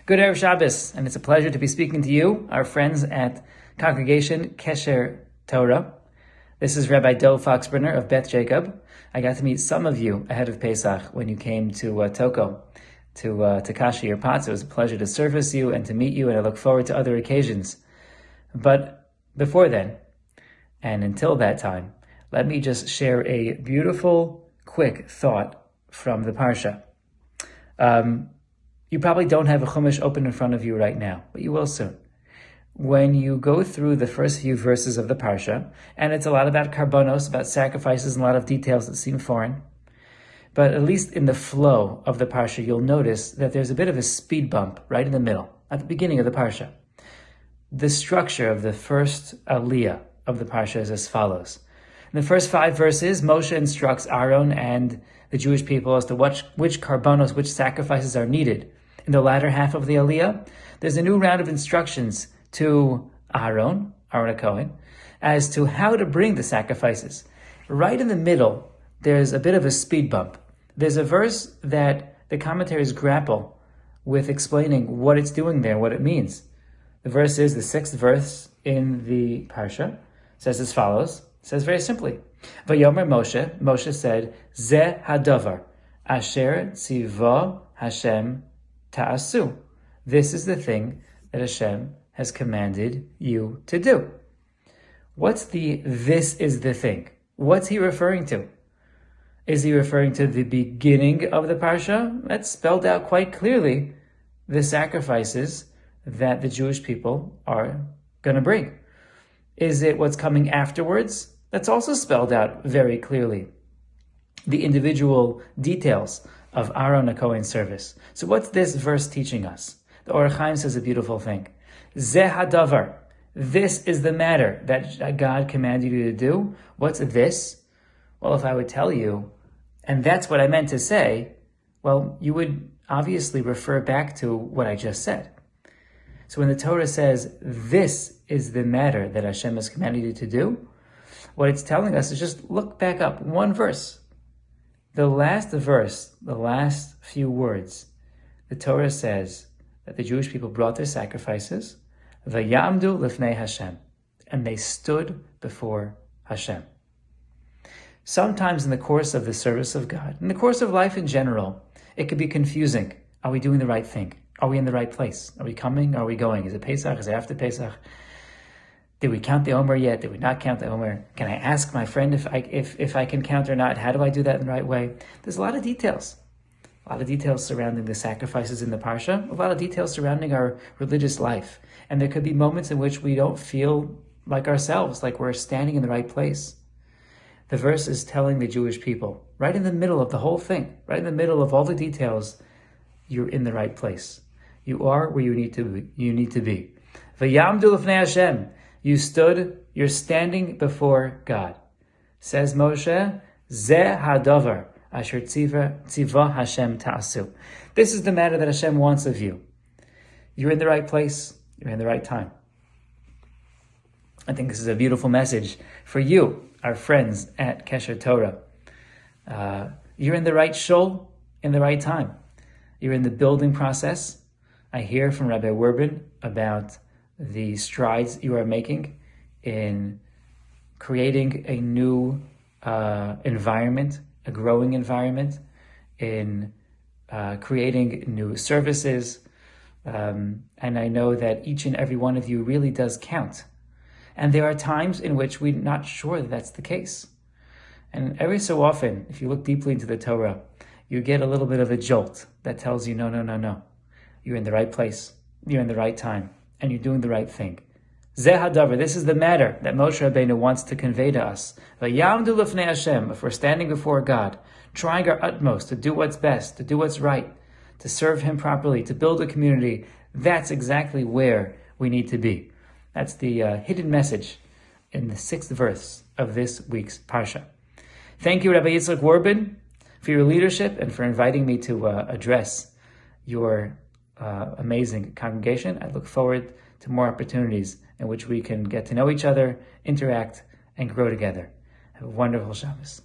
Good Erev Shabbos, and it's a pleasure to be speaking to you, our friends at Congregation Kesher Torah. This is Rabbi Dov Foxbrunner of Beth Jacob. I got to meet some of you ahead of Pesach when you came to Toko, to Kasha your pots. It was a pleasure to service you and to meet you, and I look forward to other occasions. But before then, and until that time, let me just share a beautiful, quick thought from the parasha. You probably don't have a Chumash open in front of you right now, but you will soon. When you go through the first few verses of the parasha, and it's a lot about karbonos, about sacrifices, and a lot of details that seem foreign, but at least in the flow of the parasha, you'll notice that there's a bit of a speed bump right in the middle, at the beginning of the parasha. The structure of the first aliyah of the parasha is as follows. In the first 5 verses, Moshe instructs Aaron and the Jewish people as to which karbonos, which sacrifices are needed. In the latter half of the aliyah, there's a new round of instructions to Aaron HaKohen, as to how to bring the sacrifices. Right in the middle, there's a bit of a speed bump. There's a verse that the commentaries grapple with explaining what it's doing there, what it means. The verse is the 6th verse in the parsha. It says as follows. It says very simply, Vayomer Moshe said, Zeh hadavar, asher tziva Hashem ta'asu. This is the thing that Hashem has commanded you to do. What's this is the thing? What's he referring to? Is he referring to the beginning of the parsha? That's spelled out quite clearly, the sacrifices that the Jewish people are going to bring. Is it what's coming afterwards? That's also spelled out very clearly. The individual details of Aaron HaKohen's service. So what's this verse teaching us? The Or HaChaim says a beautiful thing. Zeh hadavar. This is the matter that God commanded you to do. What's this? Well, if I would tell you, and that's what I meant to say, well, you would obviously refer back to what I just said. So when the Torah says, this is the matter that Hashem has commanded you to do, what it's telling us is just look back up one verse. The last verse, the last few words, the Torah says that the Jewish people brought their sacrifices, Vayamdu lifnei Hashem, and they stood before Hashem. Sometimes in the course of the service of God, in the course of life in general, it could be confusing. Are we doing the right thing? Are we in the right place? Are we coming? Are we going? Is it Pesach? Is it after Pesach? Did we count the Omer yet? Did we not count the Omer? Can I ask my friend if I can count or not? How do I do that in the right way? There's a lot of details. A lot of details surrounding the sacrifices in the Parsha. A lot of details surrounding our religious life. And there could be moments in which we don't feel like ourselves, like we're standing in the right place. The verse is telling the Jewish people, right in the middle of the whole thing, right in the middle of all the details, you're in the right place. You are where you need to be. Vayamdu lifnei Hashem. You're standing before God. Says Moshe, Zeh hadavar, asher tziva Hashem ta'asu. This is the matter that Hashem wants of you. You're in the right place. You're in the right time. I think this is a beautiful message for you, our friends at Kesher Torah. You're in the right shul, in the right time. You're in the building process. I hear from Rabbi Werbin about the strides you are making in creating a new environment, a growing environment, in creating new services. And I know that each and every one of you really does count. And there are times in which we're not sure that that's the case. And every so often, if you look deeply into the Torah, you get a little bit of a jolt that tells you, no. You're in the right place. You're in the right time. And you're doing the right thing. Zeh hadavar, this is the matter that Moshe Rabbeinu wants to convey to us. Vayamdu lifnei Hashem, if we're standing before God, trying our utmost to do what's best, to do what's right, to serve Him properly, to build a community, that's exactly where we need to be. That's the hidden message in the 6th verse of this week's Parsha. Thank you, Rabbi Yitzchak Werbin, for your leadership and for inviting me to address your amazing congregation. I look forward to more opportunities in which we can get to know each other, interact, and grow together. Have a wonderful Shabbos.